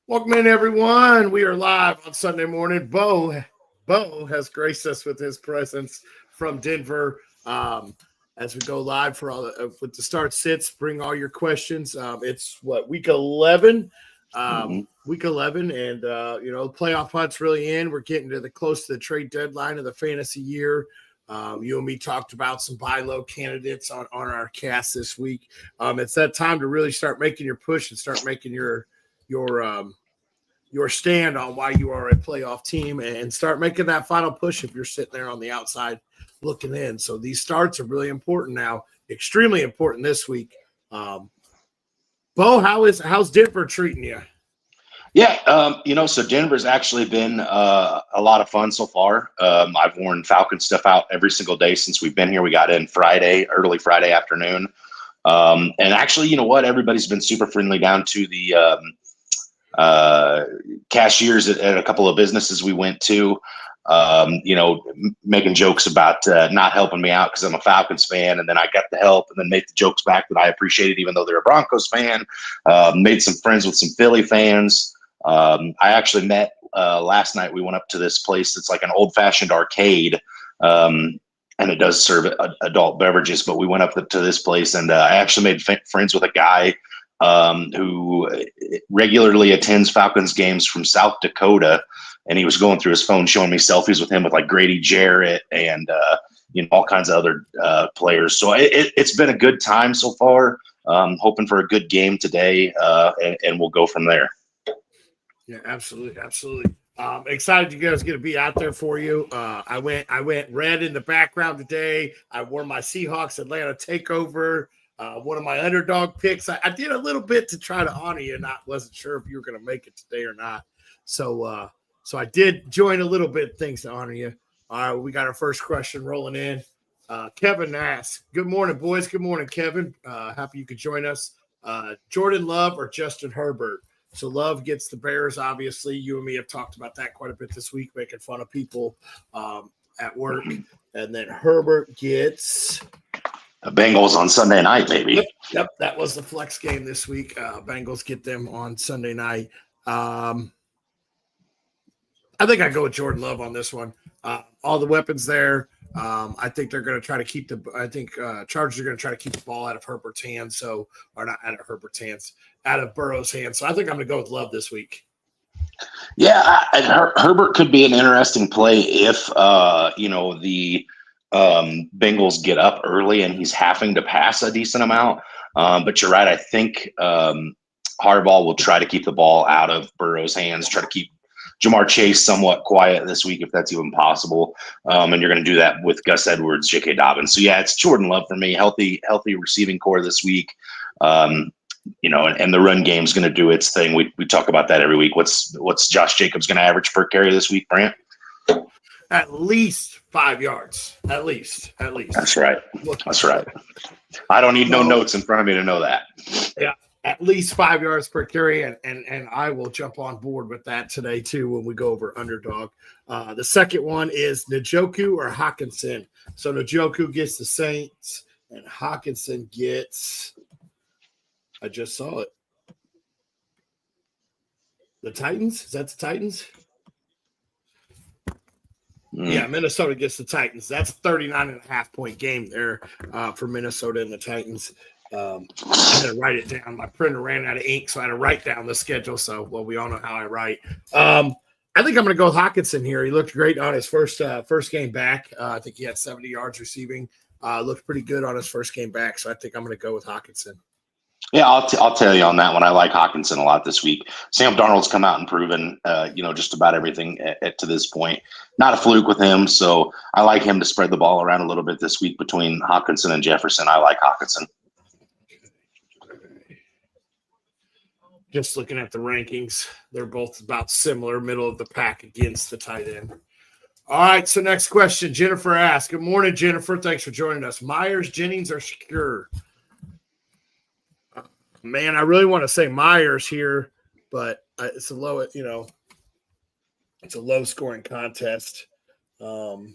Welcome in, everyone. We are live on Sunday morning. Bo has graced us with his presence from Denver. As we go live for all with the start sits, bring all your questions. It's week 11, week 11, and the playoff hunt's really in. We're getting to the close to the trade deadline of the fantasy year. You and me talked about some buy low candidates on our cast this week. It's that time to really start making your push and start making your stand on why you are a playoff team and start making that final push if you're sitting there on the outside looking in. So these starts are really important now, extremely important this week. Bo, how's Denver treating you? Yeah, so Denver's actually been a lot of fun so far. I've worn Falcon stuff out every single day since we've been here. We got in early Friday afternoon. And actually, you know what? Everybody's been super friendly down to the cashiers at a couple of businesses we went to, making jokes about not helping me out because I'm a Falcons fan. And then I got the help and then made the jokes back that I appreciated, even though they're a Broncos fan. Made some friends with some Philly fans. I actually met last night. We went up to this place. It's like an old fashioned arcade. And it does serve adult beverages, but we went up to this place and I actually made friends with a guy who regularly attends Falcons games from South Dakota. And he was going through his phone, showing me selfies with him with like Grady Jarrett and, all kinds of other players. So it's been a good time so far. Hoping for a good game today, and we'll go from there. Yeah, absolutely. Absolutely. Excited you guys going to be out there for you. I went red in the background today. I wore my Seahawks Atlanta takeover. One of my underdog picks. I did a little bit to try to honor you, and I wasn't sure if you were going to make it today or not. So I did join a little bit things to honor you. All right, we got our first question rolling in. Kevin asks, "Good morning, boys. Good morning, Kevin. Happy you could join us. Jordan Love or Justin Herbert?" So Love gets the Bears. Obviously, you and me have talked about that quite a bit this week, making fun of people at work, and then Herbert gets the Bengals on Sunday night, baby. Yep, that was the flex game this week. Bengals get them on Sunday night. I think I go with Jordan Love on this one. All the weapons there. I think they're going to try to keep Chargers are going to try to keep the ball out of Herbert's hands. Out of Burrow's hands. So I think I'm going to go with Love this week. Yeah, Herbert could be an interesting play if the Bengals get up early and he's having to pass a decent amount. But you're right. I think Harbaugh will try to keep the ball out of Burrow's hands, try to keep Jamar Chase somewhat quiet this week, if that's even possible. And you're going to do that with Gus Edwards, J.K. Dobbins. So, yeah, it's Jordan Love for me. Healthy receiving core this week. And the run game's going to do its thing. We talk about that every week. What's Josh Jacobs going to average per carry this week, Brant? At least 5 yards. At least. That's right. I don't need no notes in front of me to know that. Yeah. At least 5 yards per carry, and I will jump on board with that today too when we go over underdog. The second one is Njoku or Hawkinson. So Njoku gets the Saints, and Hawkinson gets. I just saw it. The Titans. Is that the Titans? Yeah, Minnesota gets the Titans. That's a 39.5-point game there for Minnesota and the Titans. I had to write it down. My printer ran out of ink, so I had to write down the schedule. So, we all know how I write. I think I'm going to go with Hawkinson here. He looked great on his first game back. I think he had 70 yards receiving. Looked pretty good on his first game back. So I think I'm going to go with Hawkinson. Yeah, I'll tell you on that one. I like Hawkinson a lot this week. Sam Darnold's come out and proven, just about everything to this point. Not a fluke with him, so I like him to spread the ball around a little bit this week between Hawkinson and Jefferson. I like Hawkinson. Just looking at the rankings, they're both about similar, middle of the pack against the tight end. All right, so next question. Jennifer asks, "Good morning, Jennifer. Thanks for joining us. Myers, Jennings, or Secure?" Man, I really want to say Myers here, but it's a low, it's a low-scoring contest. Actually,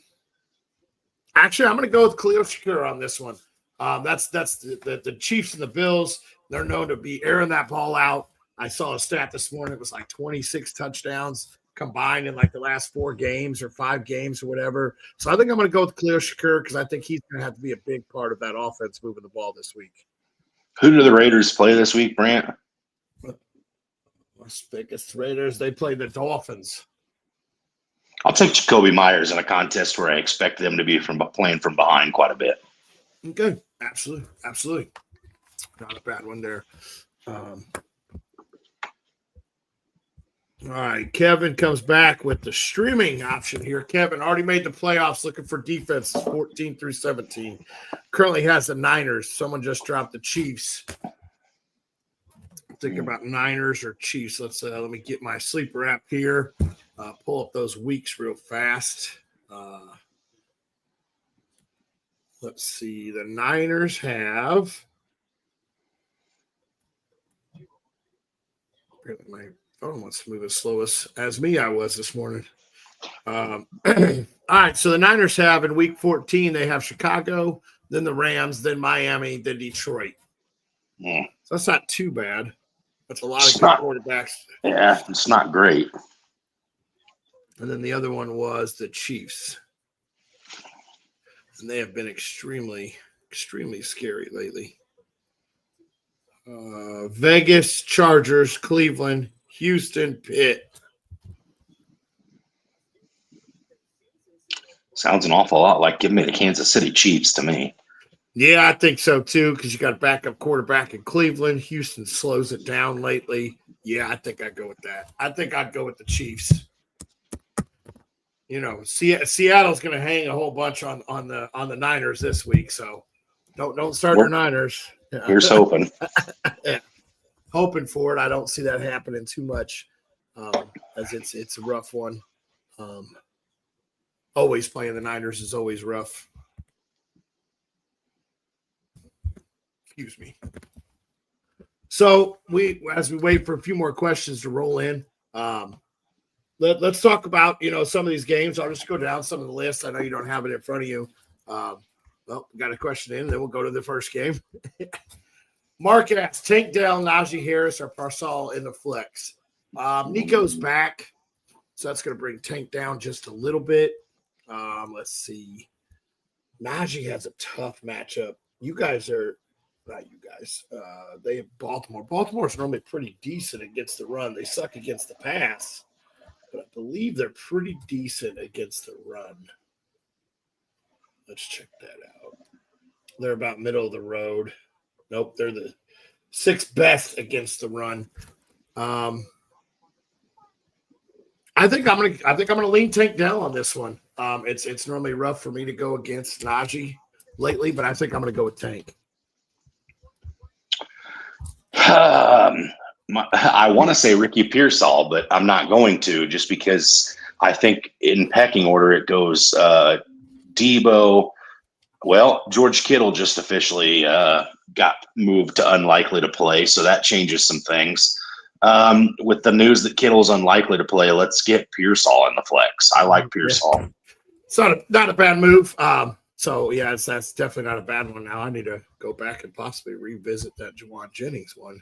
I'm going to go with Khalil Shakir on this one. That's the Chiefs and the Bills. They're known to be airing that ball out. I saw a stat this morning. It was like 26 touchdowns combined in like the last 4 games or 5 games or whatever. So I think I'm going to go with Khalil Shakur because I think he's going to have to be a big part of that offense moving the ball this week. Who do the Raiders play this week, Brant? Las Vegas Raiders, they play the Dolphins. I'll take Jacoby Myers in a contest where I expect them to be playing from behind quite a bit. Good. Absolutely. Not a bad one there. All right, Kevin comes back with the streaming option here. Kevin already made the playoffs, looking for defenses 14 through 17. Currently has the Niners. Someone just dropped the Chiefs. Thinking about Niners or Chiefs. Let me get my sleeper app here. Pull up those weeks real fast. Let's see. The Niners have. Apparently my phone wants to move as slow as me I was this morning. All right. So the Niners have in week 14, they have Chicago, then the Rams, then Miami, then Detroit. Yeah. So that's not too bad. That's a lot of good quarterbacks. Yeah, it's not great. And then the other one was the Chiefs. And they have been extremely, extremely scary lately. Vegas, Chargers, Cleveland, Houston, Pitt. Sounds an awful lot like giving me the Kansas City Chiefs to me. Yeah, I think so too, because you got a backup quarterback in Cleveland. Houston slows it down lately. Yeah, I think I'd go with that. I think I'd go with the Chiefs. You know, Seattle's going to hang a whole bunch on the Niners this week, so don't start your Niners. Here's hoping. Yeah. Hoping for it. I don't see that happening too much, as it's a rough one. Always playing the Niners is always rough. Excuse me. So as we wait for a few more questions to roll in, let's talk about some of these games. I'll just go down some of the lists. I know you don't have it in front of you. Well, got a question in, then we'll go to the first game. Mark asks, Tank Dell, Najee Harris, or Parcell in the flex. Nico's back, so that's going to bring Tank down just a little bit. Let's see. Najee has a tough matchup. They have Baltimore. Baltimore's normally pretty decent against the run. They suck against the pass, but I believe they're pretty decent against the run. Let's check that out. They're about middle of the road. Nope, they're the 6th best against the run. I think I'm gonna lean Tank Dell on this one. It's normally rough for me to go against Najee lately, but I think I'm gonna go with Tank. I want to say Ricky Pearsall, but I'm not going to, just because I think in pecking order it goes Debo. Well, George Kittle just officially got moved to unlikely to play, so that changes some things. With the news that Kittle's unlikely to play, let's get Pearsall in the flex. I like Pearsall. It's not a bad move. So yeah, that's definitely not a bad one. Now I need to go back and possibly revisit that Juwan Jennings one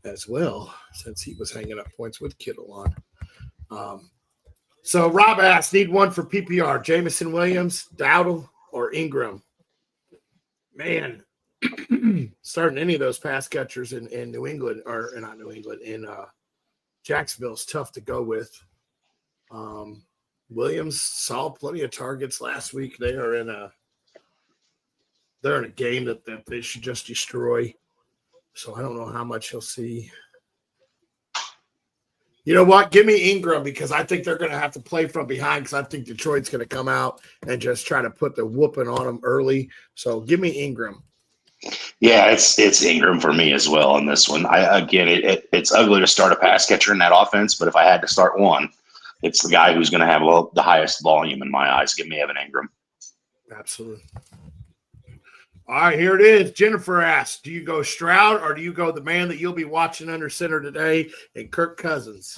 as well, since he was hanging up points with Kittle on. So Rob asked, need one for PPR: Jamison Williams, Dowdle, or Ingram? Man, starting any of those pass catchers in New England, or not New England, in Jacksonville is tough to go with. Williams saw plenty of targets last week. They're in a game that they should just destroy. So I don't know how much he'll see. You know what? Give me Ingram, because I think they're going to have to play from behind, because I think Detroit's going to come out and just try to put the whooping on them early. So give me Ingram. Yeah, it's Ingram for me as well on this one. It's ugly to start a pass catcher in that offense, but if I had to start one, it's the guy who's going to have the highest volume in my eyes. Give me Evan Ingram. Absolutely. All right, here it is. Jennifer asks, do you go Stroud, or do you go the man that you'll be watching under center today, and Kirk Cousins?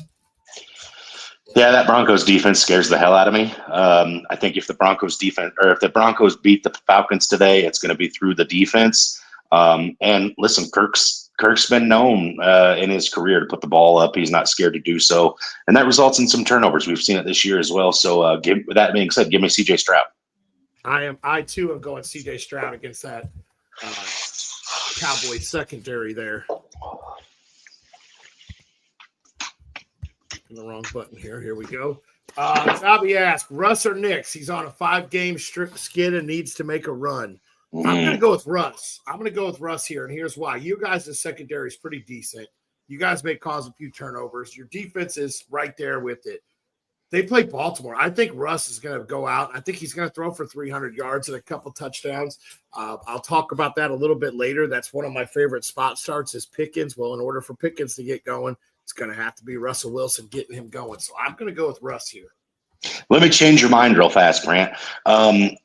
Yeah, that Broncos defense scares the hell out of me. I think if the Broncos beat the Falcons today, it's going to be through the defense. And listen, Kirk's Kirk's been known in his career to put the ball up. He's not scared to do so, and that results in some turnovers. We've seen it this year as well. So, with that being said, give me C.J. Stroud. I too am going C.J. Stroud against that Cowboys secondary there. The wrong button here. Here we go. Bobby asked, Russ or Knicks? He's on a 5-game skid and needs to make a run. I'm going to go with Russ. I'm going to go with Russ here, and here's why. You guys' secondary is pretty decent. You guys may cause a few turnovers. Your defense is right there with it. They play Baltimore. I think Russ is going to go out. I think he's going to throw for 300 yards and a couple touchdowns. I'll talk about that a little bit later. That's one of my favorite spot starts is Pickens. Well, in order for Pickens to get going, it's going to have to be Russell Wilson getting him going. So I'm going to go with Russ here. Let me change your mind real fast, Brant.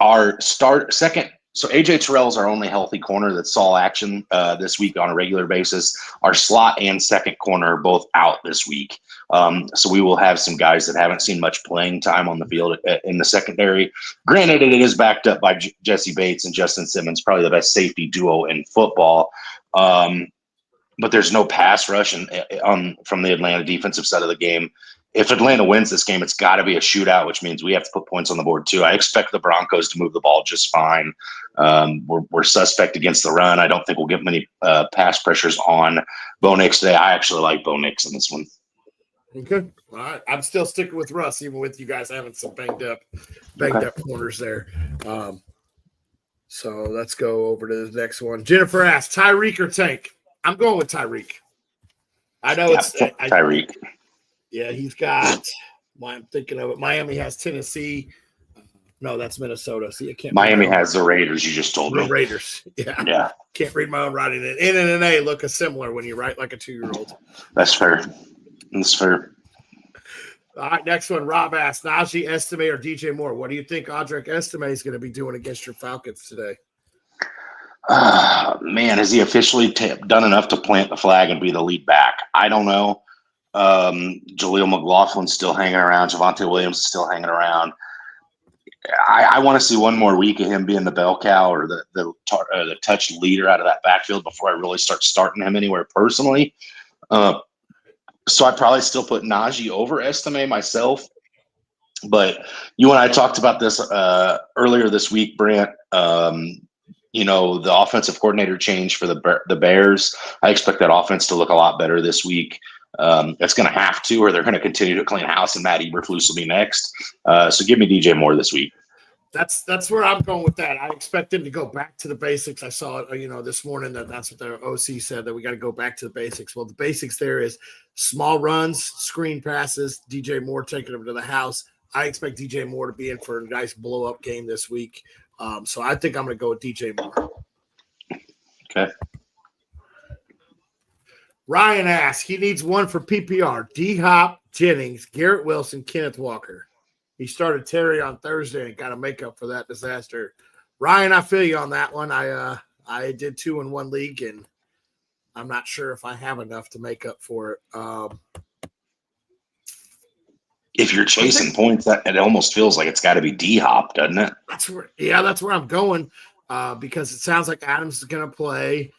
Our second. So A.J. Terrell's our only healthy corner that saw action this week on a regular basis. Our slot and second corner are both out this week. So we will have some guys that haven't seen much playing time on the field in the secondary. Granted, it is backed up by Jesse Bates and Justin Simmons, probably the best safety duo in football. But there's no pass rush from the Atlanta defensive side of the game. If Atlanta wins this game, it's got to be a shootout, which means we have to put points on the board too. I expect the Broncos to move the ball just fine. We're suspect against the run. I don't think we'll get many pass pressures on Bo Nix today. I actually like Bo Nix in this one. Okay. All right. I'm still sticking with Russ, even with you guys having some banged up corners there. So let's go over to the next one. Jennifer asked, Tyreek or Tank? I'm going with Tyreek. I know it's Tyreek. Yeah, he's got. I'm thinking of it. Miami has Tennessee. No, that's Minnesota. See, I can't. Miami has the Raiders. You just told me. The Raiders. Yeah. Can't read my own writing. N and an A look similar when you write like a 2-year-old. That's fair. That's fair. All right, next one. Rob asked, Najee Estime or DJ Moore? What do you think Audric Estime is going to be doing against your Falcons today? Man, has he officially done enough to plant the flag and be the lead back? I don't know. Jaleel McLaughlin's still hanging around. Javonte Williams is still hanging around. I want to see one more week of him being the bell cow or the touch leader out of that backfield before I really start starting him anywhere personally. So I probably still put Najee over Estime myself. But you and I talked about this earlier this week, Brent. The offensive coordinator change for the Bears. I expect that offense to look a lot better this week. It's going to have to, or they're going to continue to clean house, and Matt Eberflus will be next. So give me DJ Moore this week. That's where I'm going with that. I expect them to go back to the basics. I saw it, this morning that's what their OC said, that we got to go back to the basics. Well, the basics there is small runs, screen passes, DJ Moore taking them to the house. I expect DJ Moore to be in for a nice blow-up game this week. So I think I'm going to go with DJ Moore. Okay. Ryan asks, he needs one for PPR. D-Hop, Jennings, Garrett Wilson, Kenneth Walker. He started Terry on Thursday and got to make up for that disaster. Ryan, I feel you on that one. I did 2 in 1 league, and I'm not sure if I have enough to make up for it. If you're chasing points, it almost feels like it's got to be D-Hop, doesn't it? That's where I'm going because it sounds like Adams is going to play.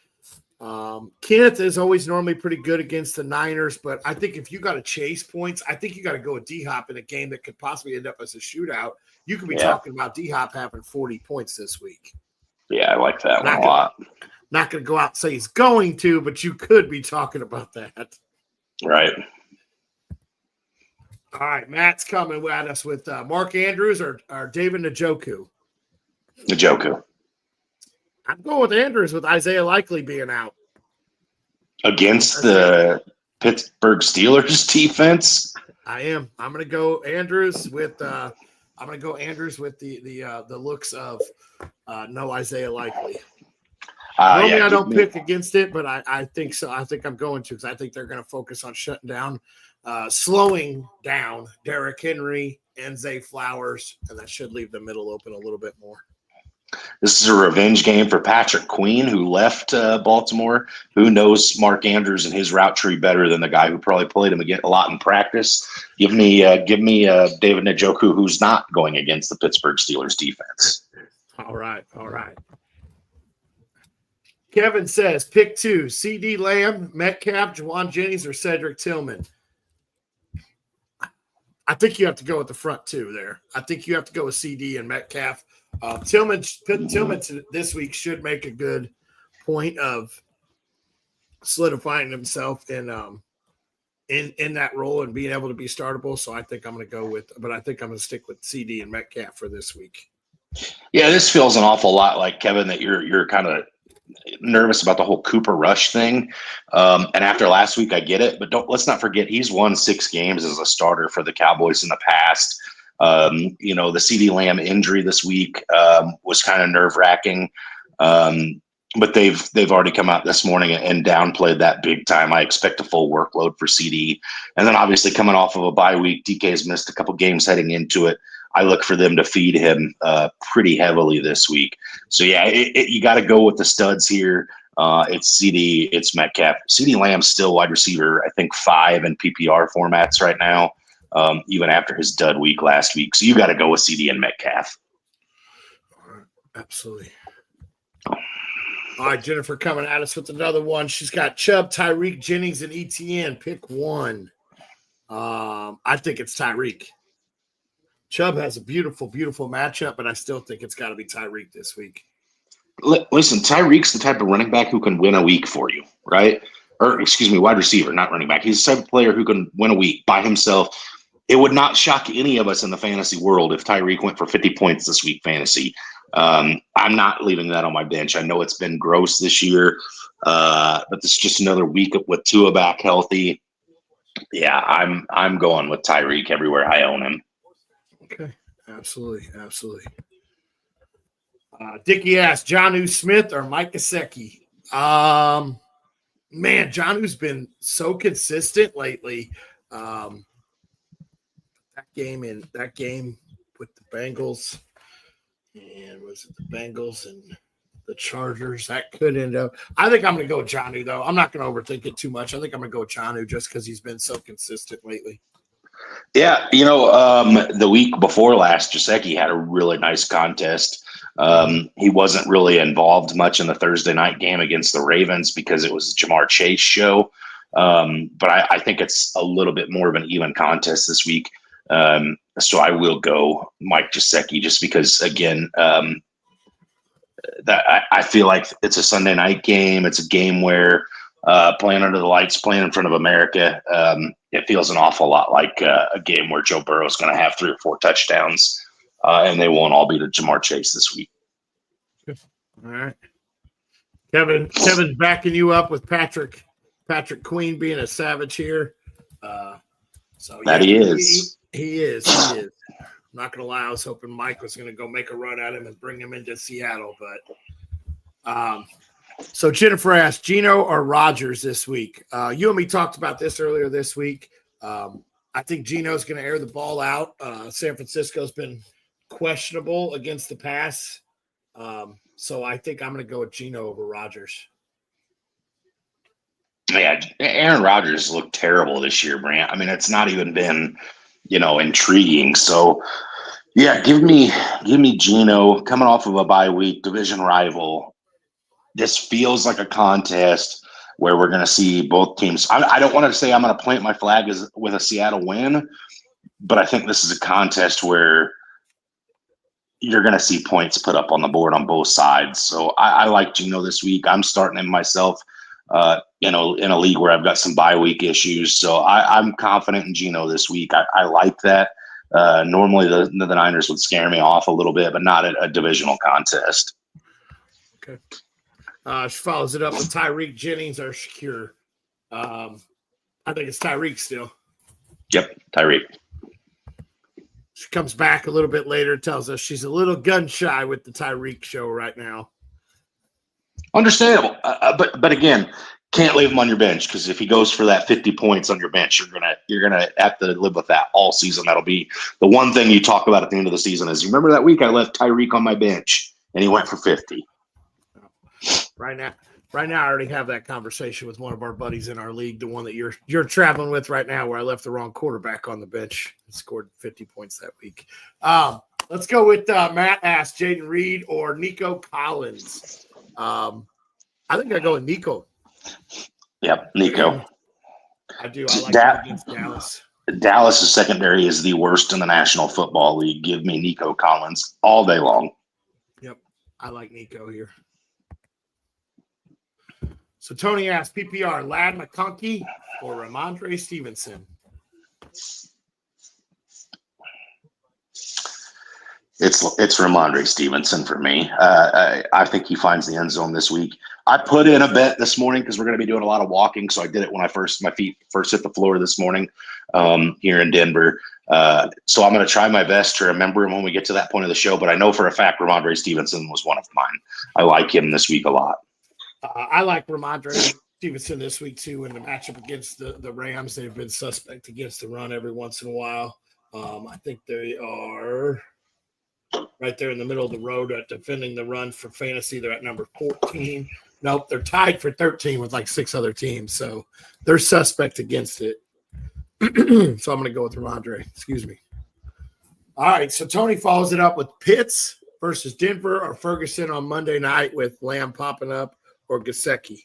Kenneth is always normally pretty good against the Niners, but I think if you got to chase points, I think you got to go with D-Hop in a game that could possibly end up as a shootout. You could be talking about D-Hop having 40 points this week. Yeah, I like that one a lot. Not going to go out and say he's going to, but you could be talking about that. Right. All right, Matt's coming at us with Mark Andrews or David Njoku. Njoku. I'm going with Andrews with Isaiah Likely being out. Against the Pittsburgh Steelers defense? I am. I'm going to go Andrews with the looks of no Isaiah Likely. Normally I don't pick against it, but I think so. I think I'm going to because I think they're going to focus on slowing down Derrick Henry and Zay Flowers, and that should leave the middle open a little bit more. This is a revenge game for Patrick Queen, who left Baltimore. Who knows Mark Andrews and his route tree better than the guy who probably played him a lot in practice? Give me David Njoku, who's not going against the Pittsburgh Steelers defense. All right. Kevin says, pick 2, CD Lamb, Metcalf, Juwan Jennings, or Cedric Tillman. I think you have to go with the front 2 there. I think you have to go with CD and Metcalf. Tillman this week should make a good point of solidifying himself in that role and being able to be startable. So I think I'm going to stick with CD and Metcalf for this week. Yeah, this feels an awful lot like, Kevin, that you're kind of nervous about the whole Cooper Rush thing. And after last week, I get it, but let's not forget he's won 6 games as a starter for the Cowboys in the past. The CeeDee Lamb injury this week was kind of nerve-wracking. But they've already come out this morning and downplayed that big time. I expect a full workload for CD. And then obviously coming off of a bye week, DK has missed a couple games heading into it. I look for them to feed him pretty heavily this week. So, yeah, you got to go with the studs here. It's CD, it's Metcalf. CeeDee Lamb's still wide receiver, I think 5 in PPR formats right now, even after his dud week last week. So you got to go with CD and Metcalf. Absolutely. All right, Jennifer coming at us with another one. She's got Chubb, Tyreek, Jennings, and ETN. Pick 1. I think it's Tyreek. Chubb has a beautiful, beautiful matchup, but I still think it's got to be Tyreek this week. Listen, Tyreek's the type of running back who can win a week for you, right? Or, excuse me, wide receiver, not running back. He's the type of player who can win a week by himself. It would not shock any of us in the fantasy world if Tyreek went for 50 points this week fantasy. I'm not leaving that on my bench. I know it's been gross this year, but this is just another week with Tua back healthy. Yeah, I'm going with Tyreek everywhere I own him. Okay, absolutely. Dickie asked, Jonnu Smith or Mike Gesicki? Man, Jonnu's been so consistent lately. That game with the Bengals, and was it the Bengals and the Chargers? That could end up. I think I'm going to go with Jonnu, though. I'm not going to overthink it too much. I think I'm going to go with Jonnu just because he's been so consistent lately. Yeah, the week before last, Gesicki had a really nice contest. He wasn't really involved much in the Thursday night game against the Ravens because it was Jamar Chase show. But I think it's a little bit more of an even contest this week. So I will go Mike Gesicki just because, again, that I feel like it's a Sunday night game. It's a game where playing under the lights, playing in front of America, it feels an awful lot like a game where Joe Burrow is going to have 3 or 4 touchdowns, and they won't all be to Jamar Chase this week. All right. Kevin's backing you up with Patrick Queen being a savage here. He is. He is. I'm not going to lie. I was hoping Mike was going to go make a run at him and bring him into Seattle, but so Jennifer asked, Geno or Rodgers this week? You and me talked about this earlier this week. I think Geno's going to air the ball out. San Francisco's been questionable against the pass. So I think I'm going to go with Geno over Rodgers. Yeah, Aaron Rodgers looked terrible this year, Brant. I mean, it's not even been, intriguing. So, yeah, give me Geno coming off of a bye week, division rival. This feels like a contest where we're going to see both teams. I don't want to say I'm going to plant my flag with a Seattle win, but I think this is a contest where you're going to see points put up on the board on both sides. So I like Geno this week. I'm starting him myself, in a league where I've got some bye week issues. So I'm confident in Geno this week. I like that. Normally the Niners would scare me off a little bit, but not a divisional contest. Okay. She follows it up with Tyreek, Jennings, or Shakir. I think it's Tyreek still. Yep, Tyreek. She comes back a little bit later, tells us she's a little gun shy with the Tyreek show right now. Understandable, but again, can't leave him on your bench because if he goes for that 50 points on your bench, you're gonna have to live with that all season. That'll be the one thing you talk about at the end of the season is, you remember that week I left Tyreek on my bench and he went for 50. Right now, I already have that conversation with one of our buddies in our league, the one that you're traveling with right now, where I left the wrong quarterback on the bench and scored 50 points that week. Let's go with Matt asked Jaden Reed or Nico Collins. I I think I go with Nico. Yep, Nico. I do. I like him against Dallas. Dallas' secondary is the worst in the National Football League. Give me Nico Collins all day long. Yep, I like Nico here. So Tony asked, PPR, Ladd McConkey or Ramondre Stevenson? It's Ramondre Stevenson for me. I think he finds the end zone this week. I put in a bet this morning because we're going to be doing a lot of walking, so I did it when my feet first hit the floor this morning here in Denver. So I'm going to try my best to remember him when we get to that point of the show. But I know for a fact Ramondre Stevenson was one of mine. I like him this week a lot. I like Ramondre Stevenson this week too. In the matchup against the Rams, they've been suspect against the run every once in a while. I think they are right there in the middle of the road at defending the run for fantasy. They're at number 14. Nope, they're tied for 13 with like 6 other teams. So they're suspect against it. So I'm going to go with Ramondre. Excuse me. All right, so Tony follows it up with Pitts versus Denver or Ferguson on Monday night with Lamb popping up or Gesicki.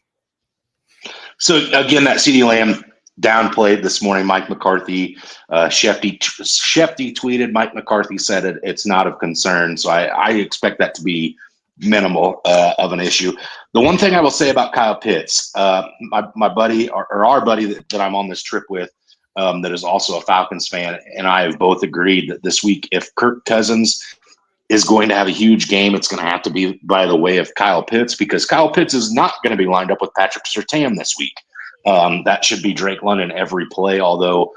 So, again, that CeeDee Lamb downplayed this morning. Mike McCarthy, Shefty tweeted, Mike McCarthy said it's not of concern. So I expect that to be minimal of an issue. The one thing I will say about Kyle Pitts, my buddy or our buddy that I'm on this trip with, that is also a Falcons fan, and I have both agreed that this week, if Kirk Cousins is going to have a huge game, it's going to have to be by the way of Kyle Pitts, because Kyle Pitts is not going to be lined up with Patrick Surtain this week. That should be Drake London every play, although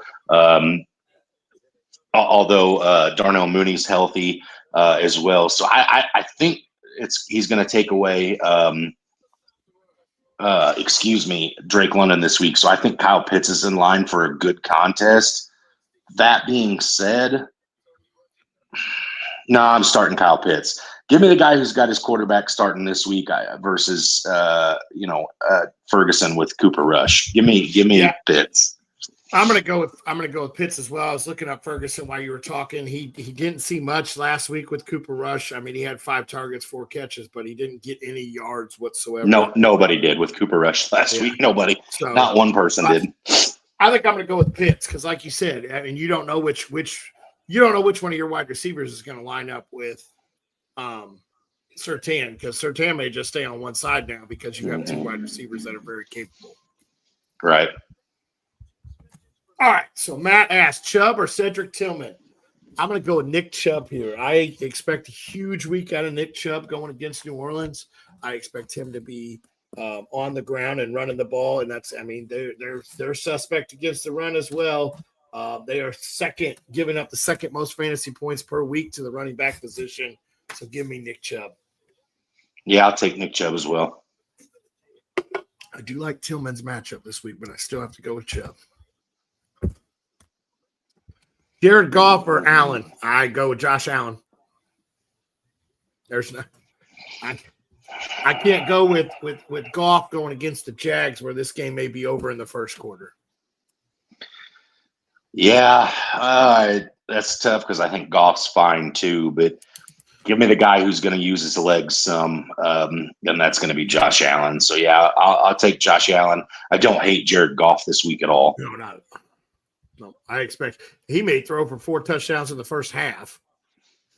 Darnell Mooney's healthy as well. So I think he's going to take away Drake London this week. So I think Kyle Pitts is in line for a good contest. That being said, no, I'm starting Kyle Pitts. Give me the guy who's got his quarterback starting this week versus Ferguson with Cooper Rush. Give me Pitts. I'm gonna go with Pitts as well. I was looking up Ferguson while you were talking. He didn't see much last week with Cooper Rush. I mean, he had 5 targets, 4 catches, but he didn't get any yards whatsoever. No, nobody did with Cooper Rush last week. Nobody. So, not one person did. I think I'm gonna go with Pitts because, like you said, I mean, you don't know which one of your wide receivers is going to line up with Surtain, because Surtain may just stay on one side now because you have 2 wide receivers that are very capable. Right. All right. So Matt asked, Chubb or Cedric Tillman? I'm going to go with Nick Chubb here. I expect a huge week out of Nick Chubb going against New Orleans. I expect him to be on the ground and running the ball, and they're suspect against the run as well. They are giving up the second most fantasy points per week to the running back position. So give me Nick Chubb. Yeah, I'll take Nick Chubb as well. I do like Tillman's matchup this week, but I still have to go with Chubb. Jared Goff or Allen? I go with Josh Allen. I can't go with Goff going against the Jags, where this game may be over in the first quarter. Yeah, that's tough because I think Goff's fine too, but give me the guy who's going to use his legs some, and that's going to be Josh Allen. So, yeah, I'll take Josh Allen. I don't hate Jared Goff this week at all. No, I expect he may throw for 4 touchdowns in the first half.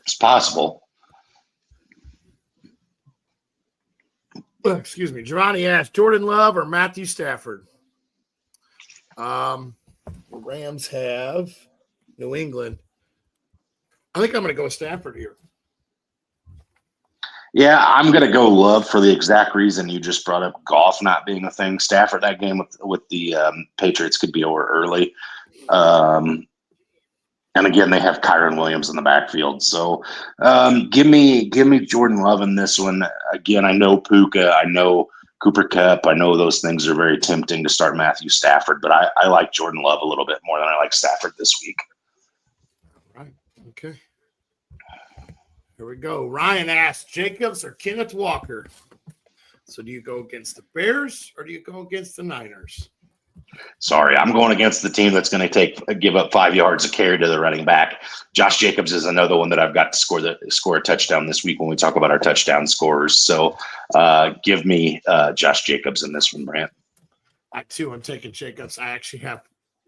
It's possible. Excuse me. Giovanni asked, Jordan Love or Matthew Stafford? The Rams have New England. I think I'm going to go with Stafford here. Yeah, I'm going to go Love for the exact reason you just brought up, Goff not being a thing. Stafford, that game with the Patriots could be over early. And again, they have Kyron Williams in the backfield. So give me Jordan Love in this one. Again, I know Puka, I know Cooper Kupp. I know those things are very tempting to start Matthew Stafford, but I like Jordan Love a little bit more than I like Stafford this week. All right. Okay. Here we go. Ryan asked, Jacobs or Kenneth Walker? So do you go against the Bears or do you go against the Niners? Sorry, I'm going against the team that's going to give up 5 yards of carry to the running back. Josh Jacobs is another one that I've got to score a touchdown this week when we talk about our touchdown scores. So give me Josh Jacobs in this one, Brant. I too am taking Jacobs. I actually have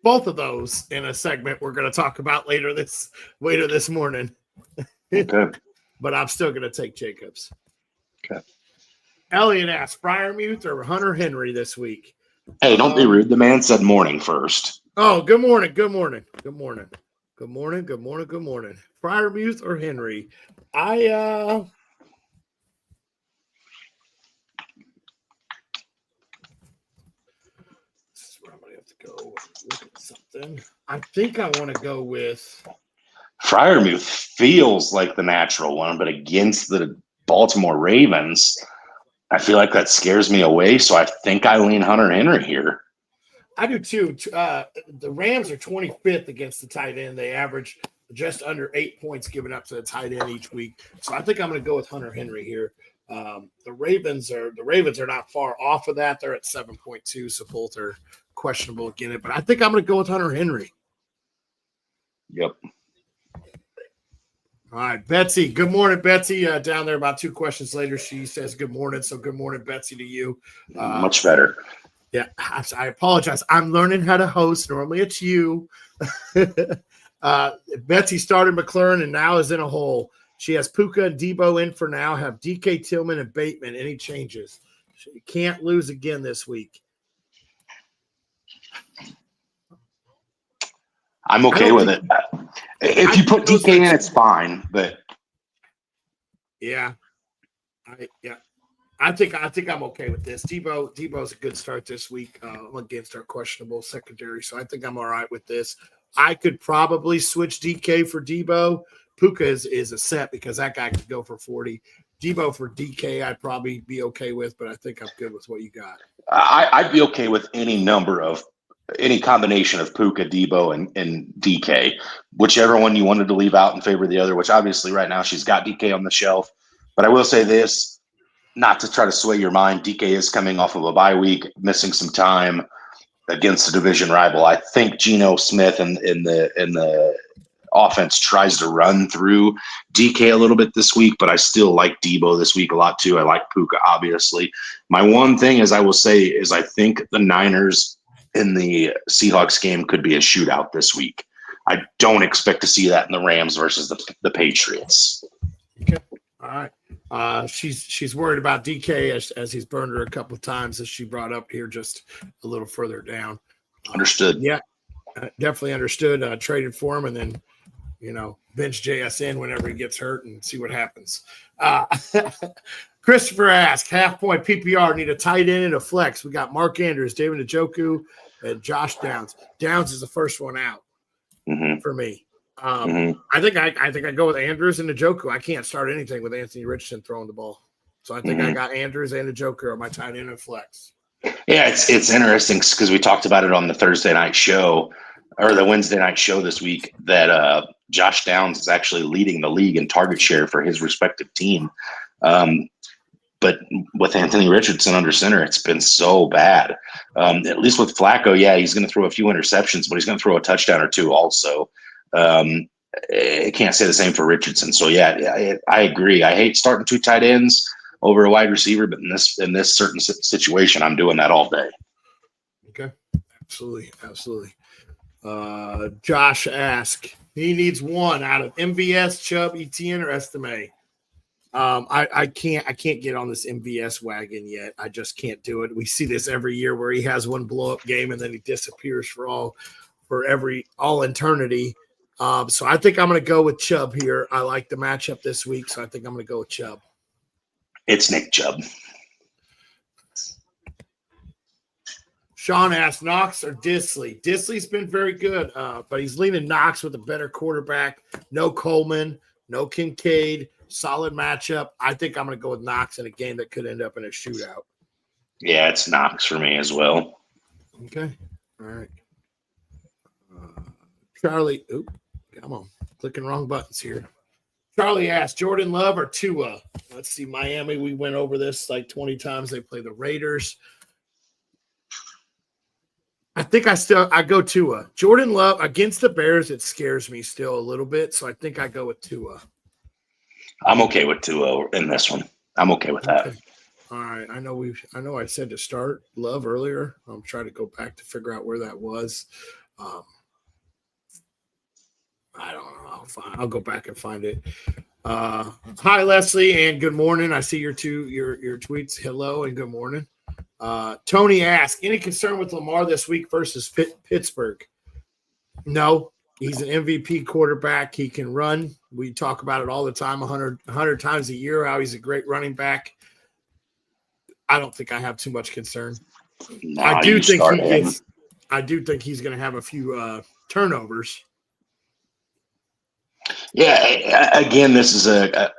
both of those in a segment we're going to talk about later this morning. Okay. But I'm still going to take Jacobs. Okay. Elliot asked, Fryermuth or Hunter Henry this week? Hey, don't be rude. The man said morning first. Oh, good morning. Good morning. Good morning. Good morning. Good morning. Good morning. Fryermuth or Henry? This is where I'm going to have to go look at something. I think I want to go with Fryermuth feels like the natural one, but against the Baltimore Ravens, I feel like that scares me away. So I think I lean Hunter Henry here. I do too. The Rams are 25th against the tight end. They average just under 8 points given up to the tight end each week. So I think I'm going to go with Hunter Henry here. The Ravens are not far off of that. They're at 7.2, so both are questionable again. But I think I'm going to go with Hunter Henry. Yep. All right, Betsy. Good morning, Betsy. Down there about 2 questions later, she says good morning. So good morning, Betsy, to you. Much better. Yeah, I apologize. I'm learning how to host. Normally it's you. Betsy started McLaurin and now is in a hole. She has Puka and Debo in for now, have DK, Tillman, and Bateman. Any changes? She can't lose again this week. I'm okay with it. If you put DK in, it's fine. But I think I'm okay with this. Debo's a good start this week against our questionable secondary, so I think I'm all right with this. I could probably switch DK for Debo. Puka is a set because that guy could go for 40. Debo for DK, I'd probably be okay with, but I think I'm good with what you got. I'd be okay with any combination of Puka, Debo, and DK, whichever one you wanted to leave out in favor of the other, which obviously right now she's got DK on the shelf. But I will say this, not to try to sway your mind, DK is coming off of a bye week, missing some time against a division rival. I think Geno Smith in the offense tries to run through DK a little bit this week, but I still like Debo this week a lot too. I like Puka, obviously. My one thing is I will say is I think the Niners in the Seahawks game could be a shootout this week. I don't expect to see that in the Rams versus the Patriots. Okay. All right. She's worried about DK as he's burned her a couple of times, as she brought up here just a little further down. Understood. Yeah, definitely understood. Traded for him and then, bench JSN whenever he gets hurt and see what happens. Christopher asked, half-point PPR, need a tight end and a flex. We got Mark Andrews, David Njoku, and Josh Downs. Downs is the first one out for me. I think I go with Andrews and Njoku. I can't start anything with Anthony Richardson throwing the ball. So I think I got Andrews and Njoku on my tight end and flex. Yeah, it's interesting because we talked about it on the Thursday night show or the Wednesday night show this week that Josh Downs is actually leading the league in target share for his respective team. But with Anthony Richardson under center, it's been so bad. At least with Flacco, yeah, he's going to throw a few interceptions, but he's going to throw a touchdown or two also. I can't say the same for Richardson. So, yeah, I agree. I hate starting 2 tight ends over a wide receiver, but in this certain situation, I'm doing that all day. Okay, absolutely. Josh asked, he needs one out of MVS, Chubb, ETN, or Estime. I can't get on this MVS wagon yet. I just can't do it. We see this every year where he has one blow up game and then he disappears for all eternity. So I think I'm going to go with Chubb here. I like the matchup this week, so I think I'm going to go with Chubb. It's Nick Chubb. Sean asked, Knox or Disley? Disley's been very good, but he's leaning Knox with a better quarterback. No Coleman, no Kincaid. Solid matchup. I think I'm going to go with Knox in a game that could end up in a shootout. Yeah, it's Knox for me as well. Okay. All right. Charlie, come on. Clicking wrong buttons here. Charlie asked, Jordan Love or Tua? Let's see, Miami, we went over this like 20 times. They play the Raiders. think I go Tua. Jordan Love against the Bears, it scares me still a little bit, so I think I go with Tua. I'm okay with Tua in this one. I'm okay with that. Okay. All right. I know I said to start Love earlier. I'm trying to go back to figure out where that was. I don't know. I'll go back and find it. Hi, Leslie, and good morning. I see your tweets. Hello and good morning. Tony asked, any concern with Lamar this week versus Pittsburgh? No, he's an MVP quarterback. He can run. We talk about it all the time, 100 times a year, how he's a great running back. I don't think I have too much concern. I do think he's going to have a few turnovers. Yeah, again, this is a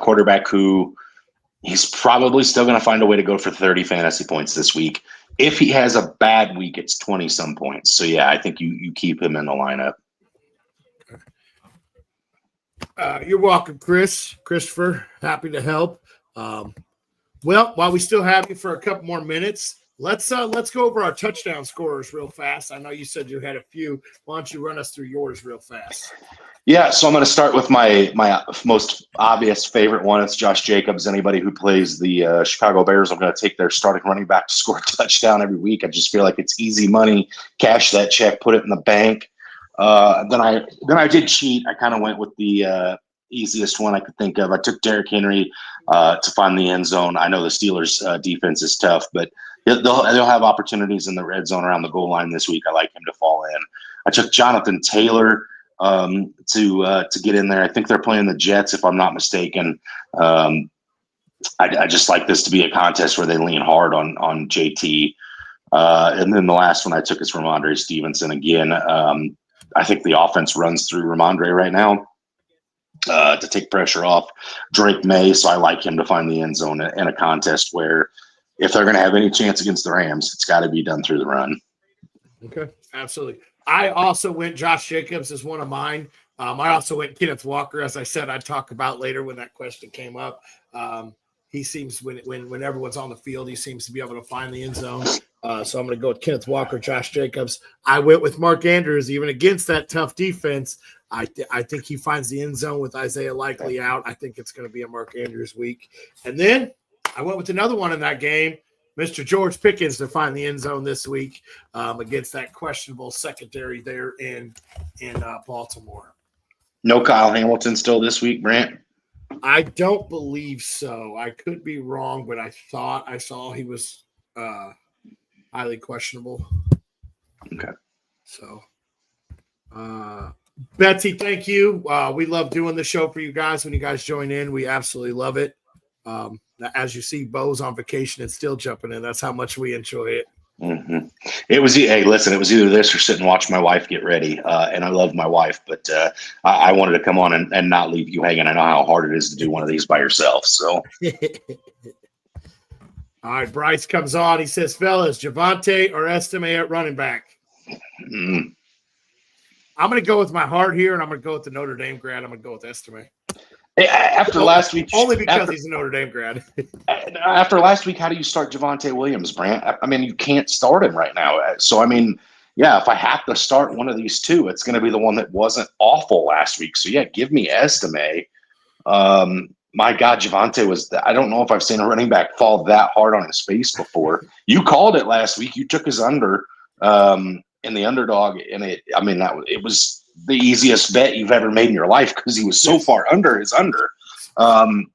quarterback who he's probably still going to find a way to go for 30 fantasy points this week. If he has a bad week, it's 20-some points. So, yeah, I think you keep him in the lineup. You're welcome, Christopher. Happy to help. Well, while we still have you for a couple more minutes, let's go over our touchdown scorers real fast. I know you said you had a few. Why don't you run us through yours real fast? Yeah, so I'm going to start with my most obvious favorite one. It's Josh Jacobs. Anybody who plays the Chicago Bears, I'm going to take their starting running back to score a touchdown every week. I just feel like it's easy money. Cash that check, put it in the bank. Then I did cheat. I kind of went with the easiest one I could think of. I took Derrick Henry to find the end zone. I know the Steelers' defense is tough, but they'll have opportunities in the red zone around the goal line this week. I like him to fall in. I took Jonathan Taylor to get in there. I think they're playing the Jets, if I'm not mistaken. I just like this to be a contest where they lean hard on JT. And then the last one I took is Ramondre Stevenson again. I think the offense runs through Ramondre right now to take pressure off Drake May. So I like him to find the end zone in a contest where if they're going to have any chance against the Rams, it's got to be done through the run. Okay, absolutely. I also went Josh Jacobs as one of mine. I also went Kenneth Walker, as I said, I'd talk about later when that question came up. He seems when everyone's on the field, he seems to be able to find the end zone. So I'm going to go with Kenneth Walker, Josh Jacobs. I went with Mark Andrews, even against that tough defense. I think he finds the end zone with Isaiah Likely out. I think it's going to be a Mark Andrews week. And then I went with another one in that game, Mr. George Pickens, to find the end zone this week against that questionable secondary there in Baltimore. No Kyle Hamilton still this week, Brant? I don't believe so. I could be wrong, but I thought I saw he was highly questionable. Okay. So, Betsy, thank you. We love doing the show for you guys. When you guys join in, we absolutely love it. As you see, Bo's on vacation and still jumping in. That's how much we enjoy it. Mm-hmm. It was either this or sit and watch my wife get ready. And I love my wife, but I wanted to come on and not leave you hanging. I know how hard it is to do one of these by yourself. So, all right, Bryce comes on. He says, fellas, Javonte or Estime at running back? Mm. I'm going to go with my heart here, and I'm going to go with the Notre Dame grad. I'm going to go with Estime. After last week, only because he's a Notre Dame grad. After last week, how do you start Javonte Williams, Brant? I mean, you can't start him right now. So, I mean, yeah, if I have to start one of these two, it's going to be the one that wasn't awful last week. So, yeah, give me Estime. My God, Javonte was – I don't know if I've seen a running back fall that hard on his face before. You called it last week. You took his under in the underdog, and it was the easiest bet you've ever made in your life because he was so far under his under.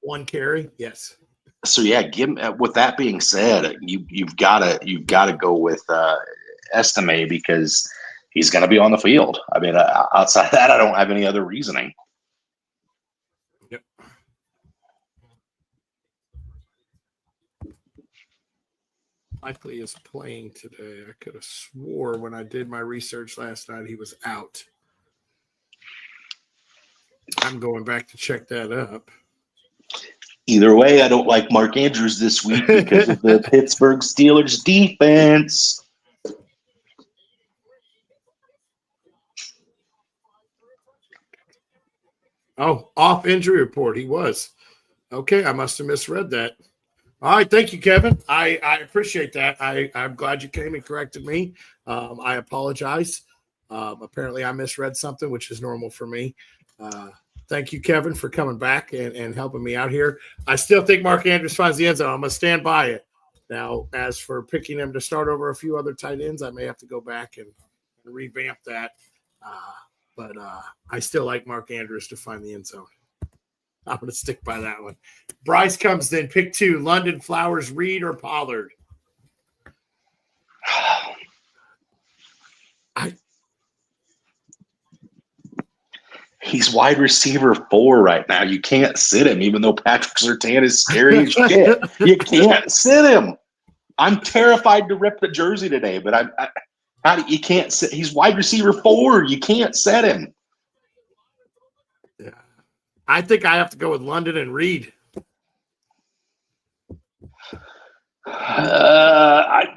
One carry, yes. So yeah, with that being said, you've got to go with Estime because he's going to be on the field. I mean, outside of that, I don't have any other reasoning. Yep. Likely is playing today. I could have swore when I did my research last night he was out. I'm going back to check that up. Either way, I don't like Mark Andrews this week because of the Pittsburgh Steelers defense. Oh, off injury report. He was. Okay, I must have misread that. All right, thank you, Kevin. I appreciate that. I'm glad you came and corrected me. I apologize. Apparently, I misread something, which is normal for me. Thank you, Kevin, for coming back and helping me out here. I still think Mark Andrews finds the end zone. I'm going to stand by it. Now, as for picking him to start over a few other tight ends, I may have to go back and revamp that. But I still like Mark Andrews to find the end zone. I'm going to stick by that one. Bryce comes then. Pick 2, London, Flowers, Reed, or Pollard? He's wide receiver 4 right now. You can't sit him, even though Patrick Surtain is scary as shit. You can't sit him. I'm terrified to rip the jersey today, but you can't sit. He's wide receiver 4. You can't set him. Yeah. I think I have to go with London and Reed.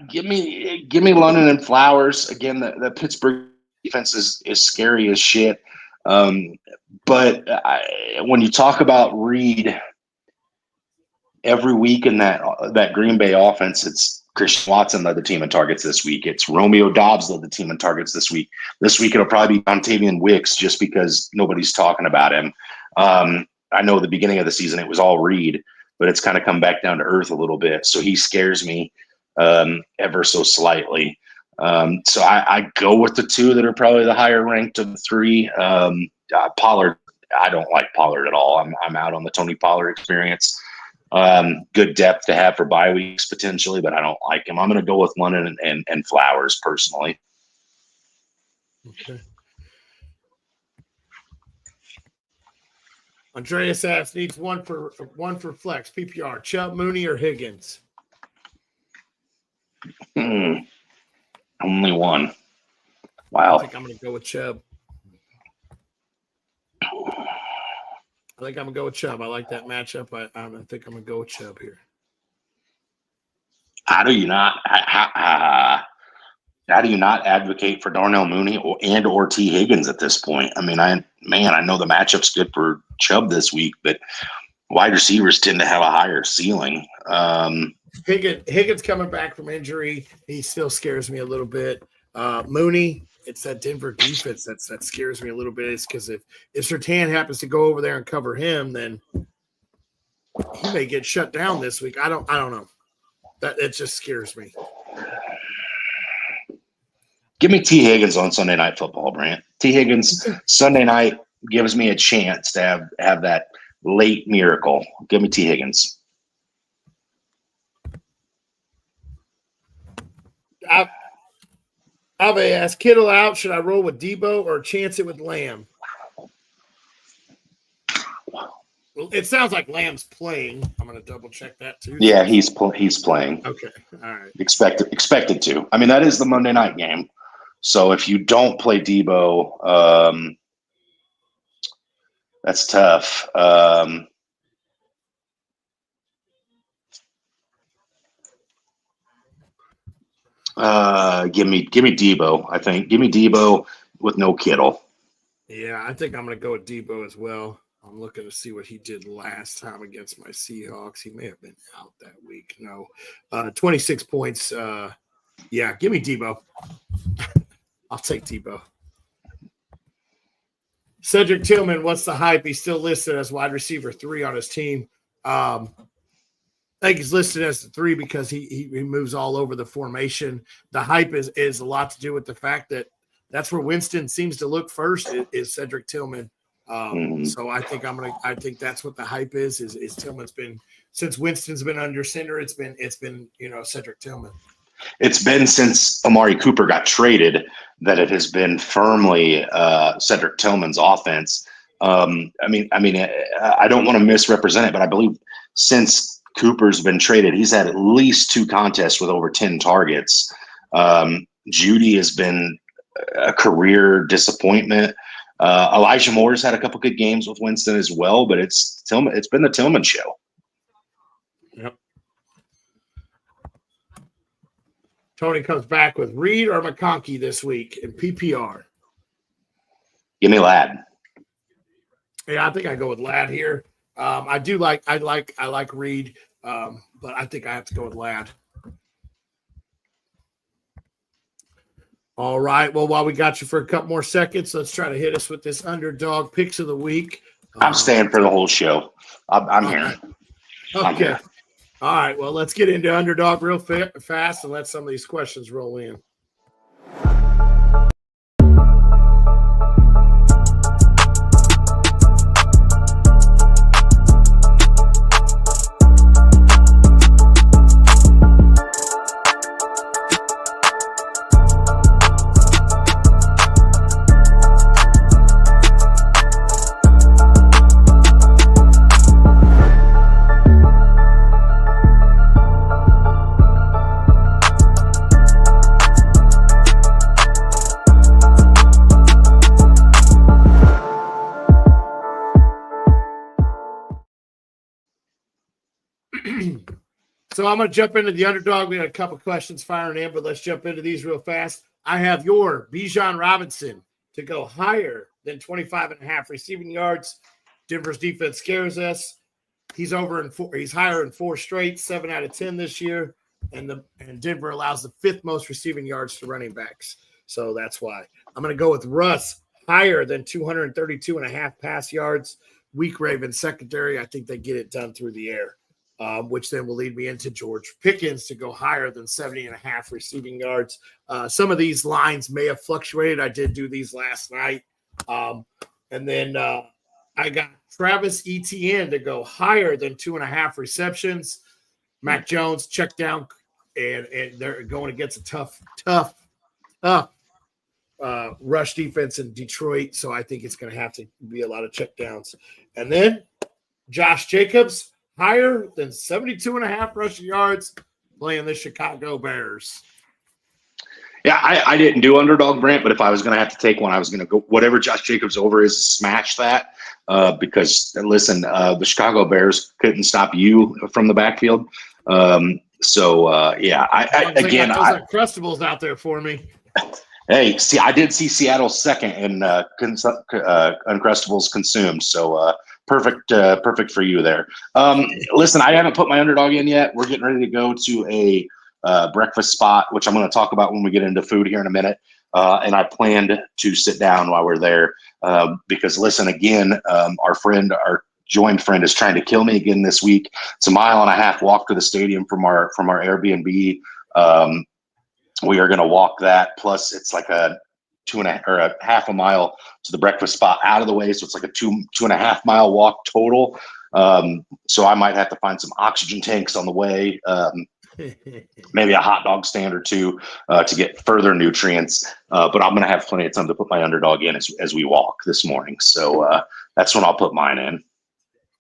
Give me London and Flowers. Again, the Pittsburgh defense is scary as shit. But when you talk about Reed, every week in that Green Bay offense, it's Christian Watson led the team in targets this week. It's Romeo Doubs led the team in targets this week. This week it'll probably be Dontavian Wicks just because nobody's talking about him. I know at the beginning of the season it was all Reed, but it's kind of come back down to earth a little bit. So he scares me ever so slightly. So I go with the 2 that are probably the higher ranked of the 3. Pollard, I don't like Pollard at all. I'm out on the Tony Pollard experience. Good depth to have for bye weeks potentially, but I don't like him. I'm going to go with London and Flowers personally. Okay. Andreas asks, needs one for flex PPR. Chubb, Mooney, or Higgins? Only one. Wow. I think I'm going to go with Chubb. I think I'm going to go with Chubb. I like that matchup. I think I'm going to go with Chubb here. How do you not advocate for Darnell Mooney or T. Higgins at this point? I mean, I know the matchup's good for Chubb this week, but wide receivers tend to have a higher ceiling. Higgins coming back from injury, he still scares me a little bit. Mooney, it's that Denver defense that scares me a little bit. It's because if Surtain happens to go over there and cover him, then he may get shut down this week. I don't know. It just scares me. Give me T. Higgins on Sunday Night Football, Brant. T. Higgins Sunday night gives me a chance to have that late miracle. Give me T. Higgins. Ave asked, Kittle out. Should I roll with Debo or chance it with Lamb? Well, it sounds like Lamb's playing. I'm going to double check that too. Yeah, he's playing. Okay, all right. Expected to. I mean, that is the Monday night game. So if you don't play Debo, that's tough. Give me Debo. I think give me Debo with no Kittle. Yeah, I think I'm going to go with Debo as well. I'm looking to see what he did last time against my Seahawks. He may have been out that week. No, 26 points. Yeah, give me Debo. I'll take Debo. Cedric Tillman, what's the hype? He's still listed as wide receiver 3 on his team. I think he's listed as the 3 because he moves all over the formation. The hype is a lot to do with the fact that that's where Winston seems to look first is Cedric Tillman. So I think that's what the hype is Tillman's been since Winston's been under center. It's been Cedric Tillman. It's been since Amari Cooper got traded that it has been firmly Cedric Tillman's offense. I don't want to misrepresent it, but I believe since Cooper's been traded, he's had at least 2 contests with over 10 targets. Judy has been a career disappointment. Elijah Moore's had a couple good games with Winston as well, but it's Tillman. It's been the Tillman show. Yep. Tony comes back with Reed or McConkey this week in PPR. Give me Ladd. Yeah, I think I go with Ladd here. I like Reed. But I think I have to go with Ladd. All right. Well, while we got you for a couple more seconds, let's try to hit us with this underdog picks of the week. I'm staying for the whole show. I'm here. Right. Okay. I'm here. All right. Well, let's get into underdog real fast and let some of these questions roll in. So I'm going to jump into the underdog. We got a couple questions firing in, but let's jump into these real fast. I have your Bijan Robinson to go higher than 25.5 receiving yards. Denver's defense scares us. He's higher in 4 straight, 7 out of 10 this year, and Denver allows the 5th most receiving yards to running backs. So that's why I'm going to go with Russ higher than 232.5 pass yards. Weak Ravens secondary. I think they get it done through the air. Which then will lead me into George Pickens to go higher than 70.5 receiving yards. Some of these lines may have fluctuated. I did do these last night. And then I got Travis Etienne to go higher than 2.5 receptions. Mac Jones check down, and they're going against a tough rush defense in Detroit. So I think it's going to have to be a lot of check downs. And then Josh Jacobs, higher than 72.5 rushing yards, playing the Chicago Bears. Yeah, I didn't do underdog, Brent, but if I was going to have to take one, I was going to go whatever Josh Jacobs over is, smash that. Because, listen, the Chicago Bears couldn't stop you from the backfield. Yeah, again, those Uncrustables out there for me. Hey, see, I did see Seattle second in Uncrustables consumed, so perfect for you there. Listen, I haven't put my underdog in yet. We're getting ready to go to a breakfast spot, which I'm going to talk about when we get into food here in a minute. And I planned to sit down while we're there because, listen, again, our joined friend is trying to kill me again this week. It's a 1.5 mile walk to the stadium from our Airbnb. We are going to walk that. Plus, it's like a 1/2 mile to the breakfast spot out of the way. So it's like a 2.5 mile walk total. So I might have to find some oxygen tanks on the way, maybe a hot dog stand or two to get further nutrients. But I'm going to have plenty of time to put my underdog in as we walk this morning. So that's when I'll put mine in.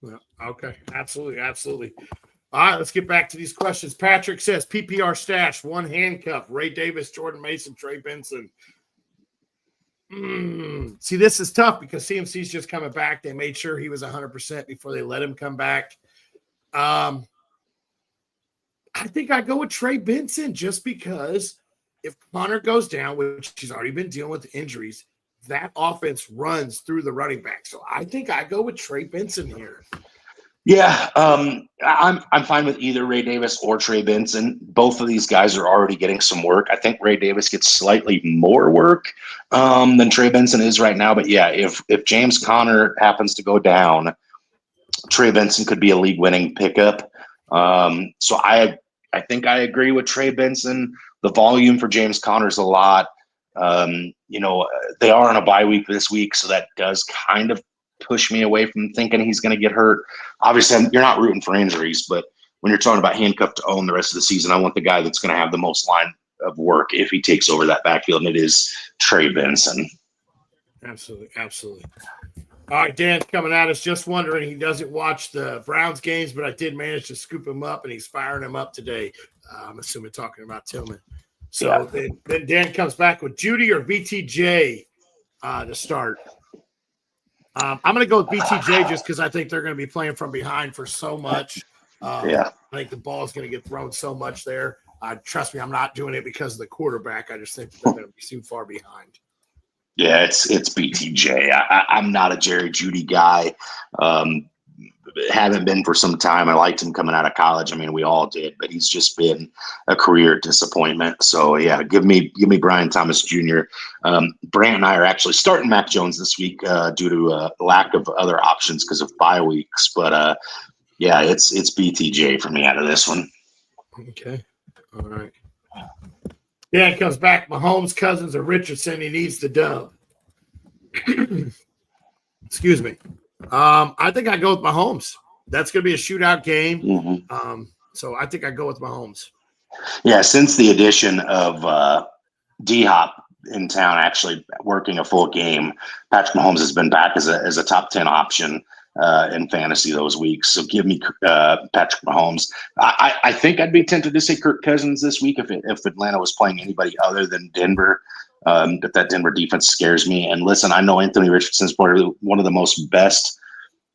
Well, okay. Absolutely. All right, let's get back to these questions. Patrick says, PPR stash, 1 handcuff, Ray Davis, Jordan Mason, Trey Benson. See, this is tough because CMC's just coming back. They made sure he was 100% before they let him come back. I think I go with Trey Benson just because if Connor goes down, which he's already been dealing with injuries, that offense runs through the running back. So I think I go with Trey Benson here. Yeah, I'm fine with either Ray Davis or Trey Benson. Both of these guys are already getting some work. I think Ray Davis gets slightly more work than Trey Benson is right now. But yeah, if James Conner happens to go down, Trey Benson could be a league-winning pickup. So I think I agree with Trey Benson. The volume for James Conner is a lot. They are on a bye week this week, so that does kind of push me away from thinking he's going to get hurt. Obviously, you're not rooting for injuries, but when you're talking about handcuffed to own the rest of the season, I want the guy that's going to have the most line of work if he takes over that backfield, and it is Trey Benson. Absolutely. All right, Dan's coming at us. Just wondering, he doesn't watch the Browns games, but I did manage to scoop him up, and he's firing him up today. I'm assuming talking about Tillman. So yeah. Then Dan comes back with Judy or BTJ to start. I'm going to go with BTJ just because I think they're going to be playing from behind for so much. I think the ball is going to get thrown so much there. Trust me, I'm not doing it because of the quarterback. I just think they're going to be too far behind. Yeah, it's BTJ. I'm not a Jerry Jeudy guy. haven't been for some time. I liked him coming out of college. I mean, we all did, but he's just been a career disappointment. So yeah, give me Brian Thomas Jr. Brant and I are actually starting Mac Jones this week due to lack of other options because of bye weeks. But yeah, it's BTJ for me out of this one. Okay, all right. Yeah, it comes back. Mahomes, Cousins, or Richardson. He needs the dub. Excuse me. I think I go with Mahomes. That's going to be a shootout game. Mm-hmm. So I think I go with Mahomes. Yeah, since the addition of D-Hop in town, actually working a full game, Patrick Mahomes has been back as a top 10 option in fantasy those weeks. So give me Patrick Mahomes. I think I'd be tempted to say Kirk Cousins this week if Atlanta was playing anybody other than Denver. But that Denver defense scares me. And listen, I know Anthony Richardson's probably one of the most best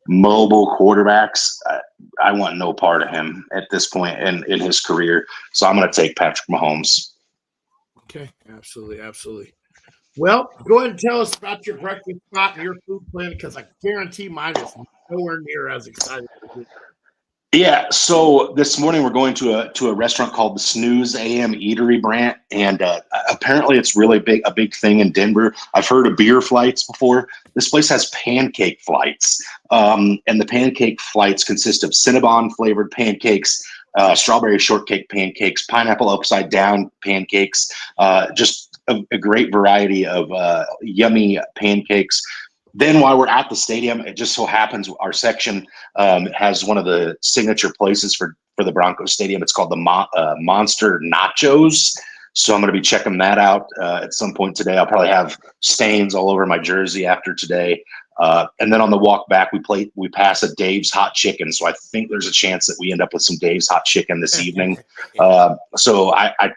mobile quarterbacks. I want no part of him at this point in his career. So I'm going to take Patrick Mahomes. Okay, absolutely. Well, go ahead and tell us about your breakfast spot and your food plan, because I guarantee mine is nowhere near as exciting as yours. Yeah, so this morning we're going to a restaurant called the Snooze AM Eatery, Brant, and apparently it's really a big thing in Denver. I've heard of beer flights before. This place has pancake flights, and the pancake flights consist of Cinnabon flavored pancakes, strawberry shortcake pancakes, pineapple upside down pancakes, just a great variety of yummy pancakes. Then while we're at the stadium, it just so happens our section has one of the signature places for the Broncos stadium. It's called the Monster Nachos. So I'm going to be checking that out at some point today. I'll probably have stains all over my jersey after today. And then on the walk back, we pass a Dave's Hot Chicken. So I think there's a chance that we end up with some Dave's Hot Chicken this evening. So I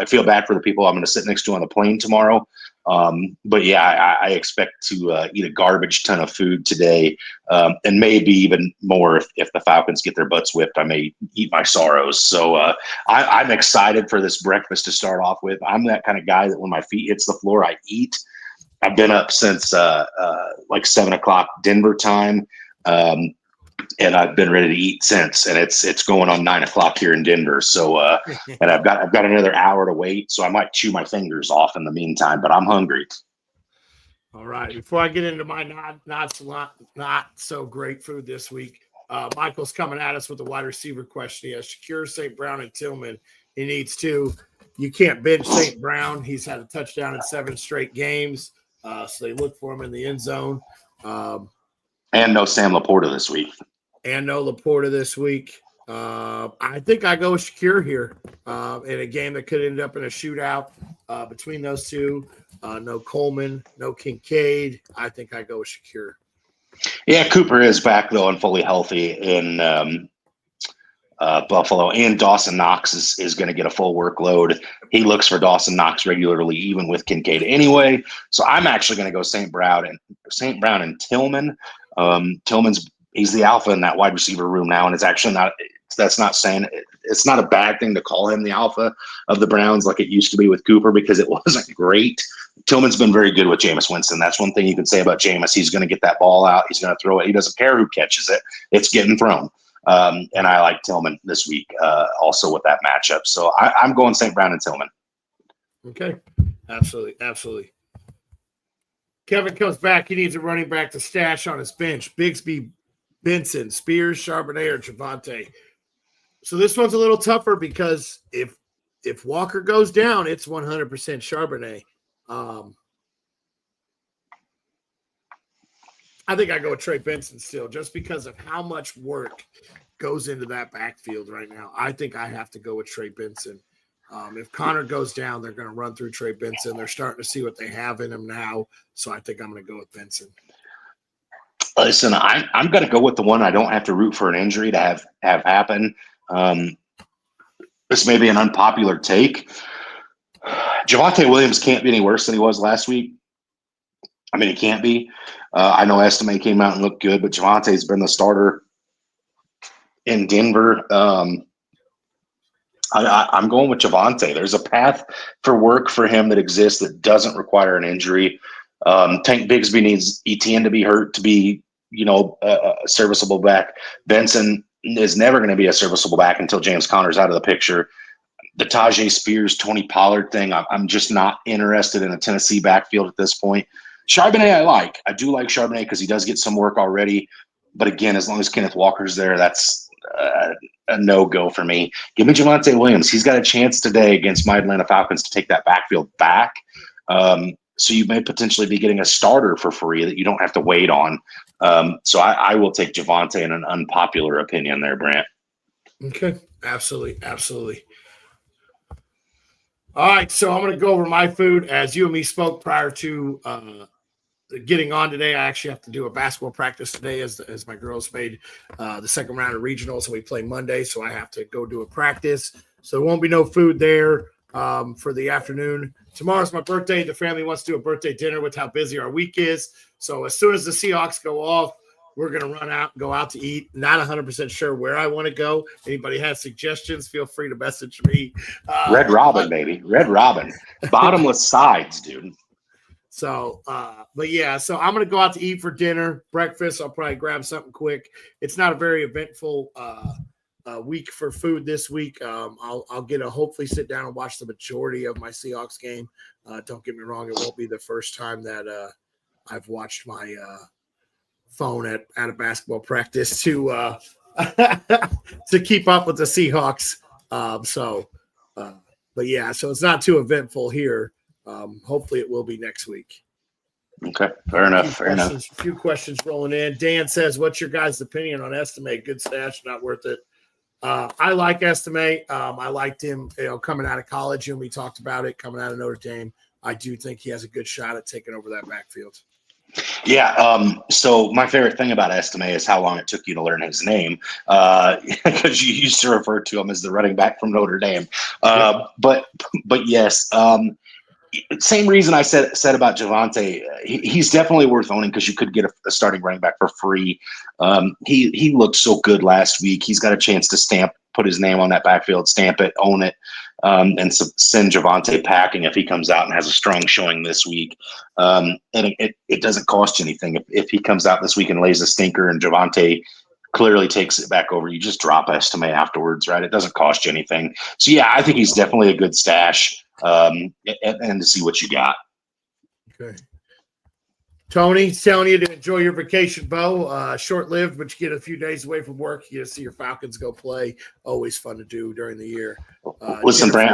feel bad for the people I'm going to sit next to on the plane tomorrow. But yeah, I expect to eat a garbage ton of food today, and maybe even more if the Falcons get their butts whipped. I may eat my sorrows. So I'm excited for this breakfast to start off with. I'm that kind of guy that when my feet hits the floor, I eat. I've been up since like 7 o'clock Denver time, and I've been ready to eat since. And it's going on 9 o'clock here in Denver. So and I've got another hour to wait. So I might chew my fingers off in the meantime. But I'm hungry. All right. Before I get into my not so great food this week, Michael's coming at us with a wide receiver question. He has Shakir, St. Brown, and Tillman. He needs two. You can't bench St. Brown. He's had a touchdown in 7 straight games. So they look for him in the end zone. And no Sam Laporta this week. I think I go with Shakir here in a game that could end up in a shootout between those two. No Coleman, no Kincaid. I think I go with Shakir. Yeah, Cooper is back, though, and fully healthy in Buffalo. And Dawson Knox is going to get a full workload. He looks for Dawson Knox regularly, even with Kincaid anyway. So I'm actually going to go St. Brown and Tillman. He's the alpha in that wide receiver room now, and it's actually not. That's not saying it's not a bad thing to call him the alpha of the Browns like it used to be with Cooper, because it wasn't great. Tillman's been very good with Jameis Winston. That's one thing you can say about Jameis. He's going to get that ball out. He's going to throw it. He doesn't care who catches it. It's getting thrown. And I like Tillman this week also with that matchup. So I'm going St. Brown and Tillman. Okay. Absolutely. Kevin comes back. He needs a running back to stash on his bench. Bigsby, Benson, Spears, Charbonnet, or Javonte. So this one's a little tougher because if Walker goes down, it's 100% Charbonnet. I think I go with Trey Benson still, just because of how much work goes into that backfield right now. I think I have to go with Trey Benson. If Connor goes down, they're going to run through Trey Benson. They're starting to see what they have in him now, so I think I'm going to go with Benson. Listen, I'm going to go with the one I don't have to root for an injury to have happen. This may be an unpopular take. Javonte Williams can't be any worse than he was last week. I mean, he can't be. I know Estime came out and looked good, but Javonte's been the starter in Denver. I'm going with Javonte. There's a path for work for him that exists that doesn't require an injury. Tank Bigsby needs Etienne to be hurt to be a serviceable back. Benson is never going to be a serviceable back until James Conner's out of the picture. The Tajay Spears, Tony Pollard thing, I'm just not interested in a Tennessee backfield at this point. Charbonnet, I do like Charbonnet because he does get some work already. But again, as long as Kenneth Walker's there, that's a no-go for me. Give me Javonte Williams. He's got a chance today against my Atlanta Falcons to take that backfield back. So you may potentially be getting a starter for free that you don't have to wait on. So I will take Javonte in an unpopular opinion there, Brant. Okay, absolutely, absolutely. All right, so I'm going to go over my food. As you and me spoke prior to getting on today, I actually have to do a basketball practice today as my girls made the second round of regionals, and we play Monday, so I have to go do a practice. So there won't be no food there for the afternoon. Tomorrow's my birthday. The family wants to do a birthday dinner with how busy our week is. So as soon as the Seahawks go off, we're going to run out and go out to eat. Not 100% sure where I want to go. Anybody has suggestions, feel free to message me. Red Robin, baby. Red Robin. Bottomless sides, dude. So, but yeah, so I'm going to go out to eat for dinner, breakfast. I'll probably grab something quick. It's not a very eventful week for food this week. I'll hopefully sit down and watch the majority of my Seahawks game. Don't get me wrong. It won't be the first time that I've watched my phone at a basketball practice to keep up with the Seahawks. But yeah, so it's not too eventful here. Hopefully it will be next week. Okay, fair enough. A few questions rolling in. Dan says, what's your guys' opinion on Estimate? Good stash, not worth it. I like Estimate. I liked him, coming out of college, and we talked about it coming out of Notre Dame. I do think he has a good shot at taking over that backfield. Yeah. So my favorite thing about Estimate is how long it took you to learn his name, because you used to refer to him as the running back from Notre Dame. But yes. Same reason I said about Javonte. He's definitely worth owning because you could get a starting running back for free. He looked so good last week. He's got a chance to put his name on that backfield, stamp it, own it, and send Javonte packing if he comes out and has a strong showing this week. And it doesn't cost you anything. If he comes out this week and lays a stinker and Javonte clearly takes it back over, you just drop Estimate afterwards, right? It doesn't cost you anything. So yeah, I think he's definitely a good stash. And to see what you got. Okay. Tony's telling you to enjoy your vacation, Bo. Short-lived, but you get a few days away from work. You get to see your Falcons go play. Always fun to do during the year. Listen, Brant,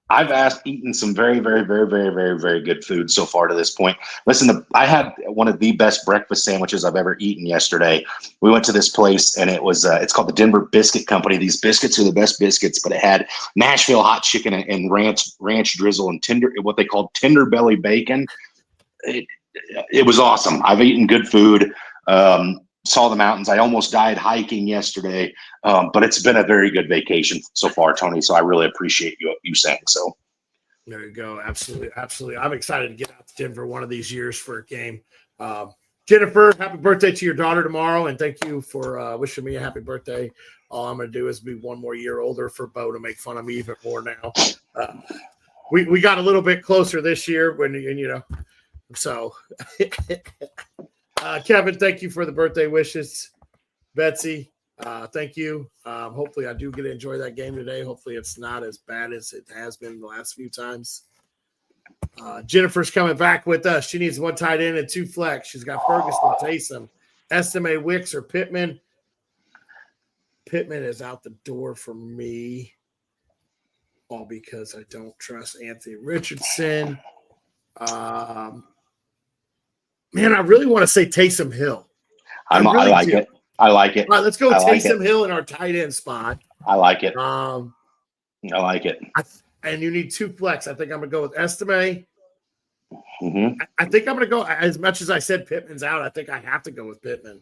I've eaten some very, very, very, very, very, very good food so far to this point. Listen, I had one of the best breakfast sandwiches I've ever eaten yesterday. We went to this place, and it was it's called the Denver Biscuit Company. These biscuits are the best biscuits, but it had Nashville hot chicken and ranch drizzle and what they called tender belly bacon. It was awesome. I've eaten good food. Saw the mountains. I almost died hiking yesterday, but it's been a very good vacation so far, Tony. So I really appreciate you saying so. There you go. Absolutely. Absolutely. I'm excited to get out to Denver one of these years for a game. Jennifer, happy birthday to your daughter tomorrow. And thank you for wishing me a happy birthday. All I'm going to do is be one more year older for Bo to make fun of me even more now. We got a little bit closer this year so Kevin, thank you for the birthday wishes. Betsy, thank you. Hopefully I do get to enjoy that game today. Hopefully it's not as bad as it has been the last few times. Jennifer's coming back with us. She needs one tight end and two flex. She's got Ferguson, Taysom, Estimate, Wicks, or Pittman. Pittman is out the door for me, all because I don't trust Anthony Richardson. Man, I really want to say Taysom Hill. I like it. I like it. All right, let's go Taysom Hill in our tight end spot. I like it. I like it. And you need two flex. I think I'm going to go with Estimate. Mm-hmm. I think I'm going to go, as much as I said Pittman's out, I think I have to go with Pittman.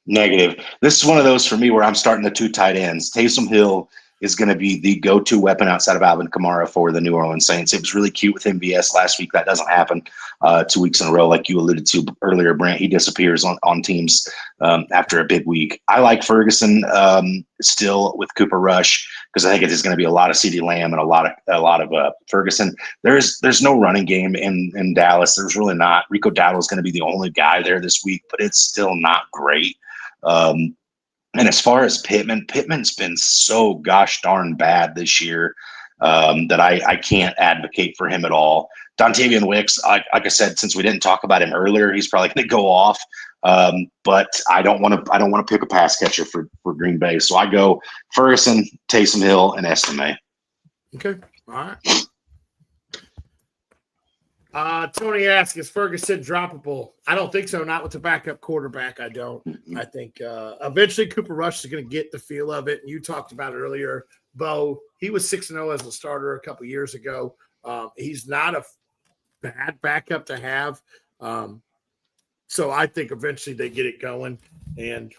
Negative. This is one of those for me where I'm starting the two tight ends. Taysom Hill is going to be the go-to weapon outside of Alvin Kamara for the New Orleans Saints. It was really cute with MVS last week. That doesn't happen 2 weeks in a row, like you alluded to earlier, Brent. He disappears on teams after a big week. I like Ferguson still with Cooper Rush because I think it is going to be a lot of CeeDee Lamb and a lot of Ferguson. There's no running game in Dallas. There's really not. Rico Dowdle is going to be the only guy there this week, but it's still not great. And as far as Pittman's been so gosh darn bad this year that I can't advocate for him at all. Dontavian Wicks, like I said, since we didn't talk about him earlier, he's probably going to go off. But I don't want to pick a pass catcher for Green Bay, so I go Ferguson, Taysom Hill, and Estime. Okay, all right. Tony asks, is Ferguson droppable? I don't think so. Not with the backup quarterback. I don't. I think eventually Cooper Rush is going to get the feel of it. You talked about it earlier, Bo. He was 6-0 as a starter a couple years ago. He's not a bad backup to have. So I think eventually they get it going. And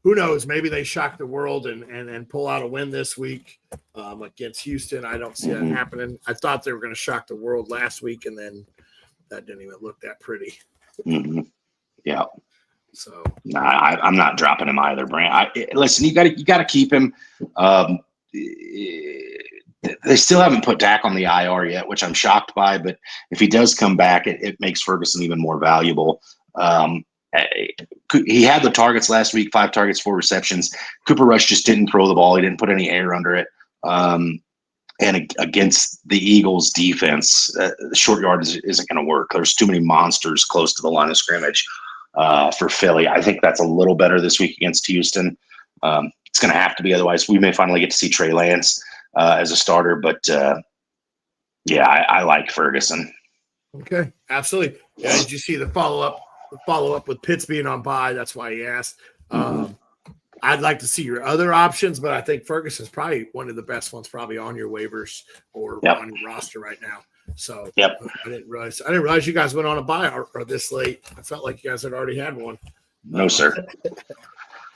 who knows? Maybe they shock the world and pull out a win this week against Houston. I don't see that happening. I thought they were going to shock the world last week, and then that didn't even look that pretty. Mm-hmm. Yeah. So I'm not dropping him either, Brant. Listen, you got to keep him. They still haven't put Dak on the IR yet, which I'm shocked by. But if he does come back, it makes Ferguson even more valuable. He had the targets last week, 5 targets, 4 receptions. Cooper Rush just didn't throw the ball. He didn't put any air under it. And against the Eagles defense, the short yard isn't going to work. There's too many monsters close to the line of scrimmage for Philly. I think that's a little better this week against Houston. It's going to have to be. Otherwise, we may finally get to see Trey Lance as a starter. But, I like Ferguson. Okay, absolutely. Yeah, did you see the follow-up with Pitts being on bye? That's why he asked. I'd like to see your other options, but I think Ferguson's probably one of the best ones, probably on your waivers or on your roster right now. So I didn't realize you guys went on a bye or this late. I felt like you guys had already had one. No, sir.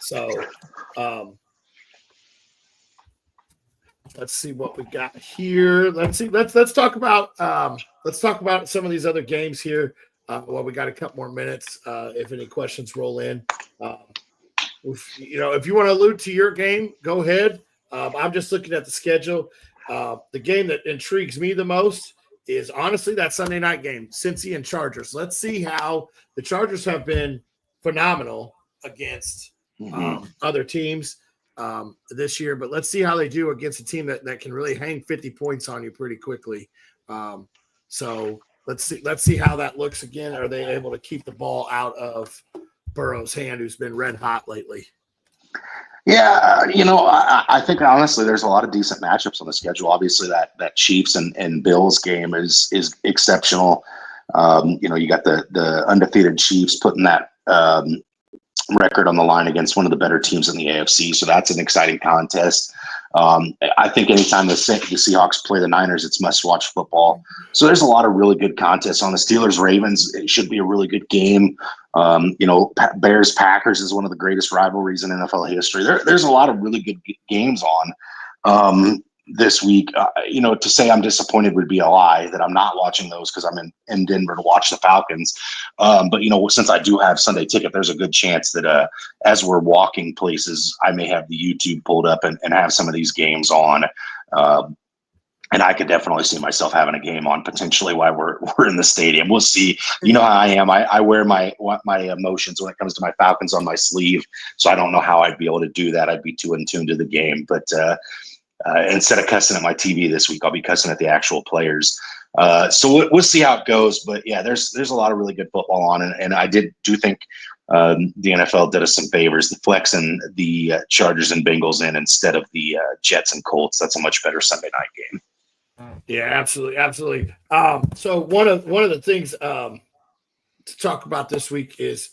So let's see what we got here. Let's talk about some of these other games here. Well, we got a couple more minutes. If any questions roll in, if you want to allude to your game, go ahead. I'm just looking at the schedule. The game that intrigues me the most is honestly that Sunday night game, Cincy and Chargers. Let's see how the Chargers have been phenomenal against other teams this year, but let's see how they do against a team that can really hang 50 points on you pretty quickly. So let's see how that looks again. Are they able to keep the ball out of Burrow's hand, who's been red hot lately? Yeah, I think honestly there's a lot of decent matchups on the schedule. Obviously that Chiefs and Bills game is exceptional. You got the undefeated Chiefs putting that record on the line against one of the better teams in the AFC. So that's an exciting contest. I think anytime the Seahawks play the Niners, it's must-watch football. So there's a lot of really good contests on the Steelers-Ravens. It should be a really good game. Bears-Packers is one of the greatest rivalries in NFL history. There's a lot of really good games on this week. To say I'm disappointed would be a lie that I'm not watching those because I'm in Denver to watch the Falcons. But since I do have Sunday ticket, there's a good chance that as we're walking places, I may have the YouTube pulled up and have some of these games on. And I could definitely see myself having a game on potentially while we're in the stadium. We'll see. You know how I am. I wear my emotions when it comes to my Falcons on my sleeve. So I don't know how I'd be able to do that. I'd be too in tune to the game. But instead of cussing at my TV this week, I'll be cussing at the actual players. So we'll see how it goes. But yeah, there's a lot of really good football on, and I do think the NFL did us some favors, the flexing the Chargers and Bengals in instead of the Jets and Colts. That's a much better Sunday night game. Yeah, absolutely. So one of the things to talk about this week is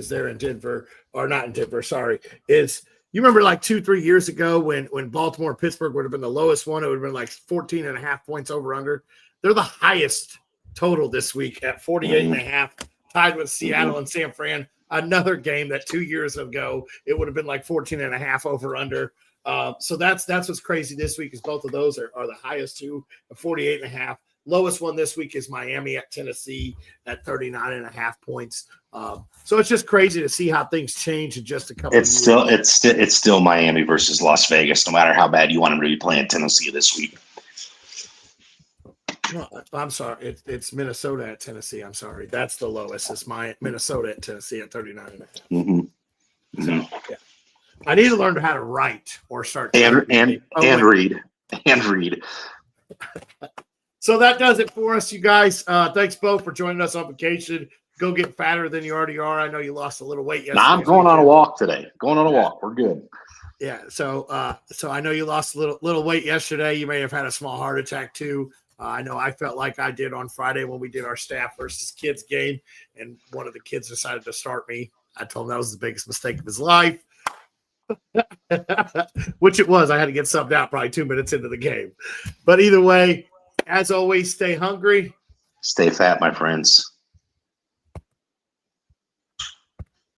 there in Denver, or not in Denver, sorry, is you remember like 2-3 years ago when Baltimore Pittsburgh would have been the lowest one, it would have been like 14.5 points over under. They're the highest total this week at 48.5, tied with Seattle and San Fran. Another game that 2 years ago it would have been like 14.5 over under. So that's what's crazy this week is both of those are the highest two at 48.5. Lowest one this week is Miami at Tennessee at 39.5 points. So it's just crazy to see how things change in just a couple. It's still Miami versus Las Vegas. No matter how bad you want them to be playing Tennessee this week. No, I'm sorry. It's Minnesota at Tennessee. I'm sorry. That's the lowest. It's Minnesota at Tennessee at 39.5. Mm-hmm. So, yeah. I need to learn how to write or start and read. So that does it for us, you guys. Thanks, Bo, for joining us on vacation. Go get fatter than you already are. I know you lost a little weight yesterday. I'm going on a walk today. Going on a walk. We're good. Yeah. So I know you lost a little weight yesterday. You may have had a small heart attack too. I know I felt like I did on Friday when we did our staff versus kids game, and one of the kids decided to start me. I told him that was the biggest mistake of his life. Which it was. I had to get subbed out probably 2 minutes into the game. But either way, as always, stay hungry. Stay fat, my friends.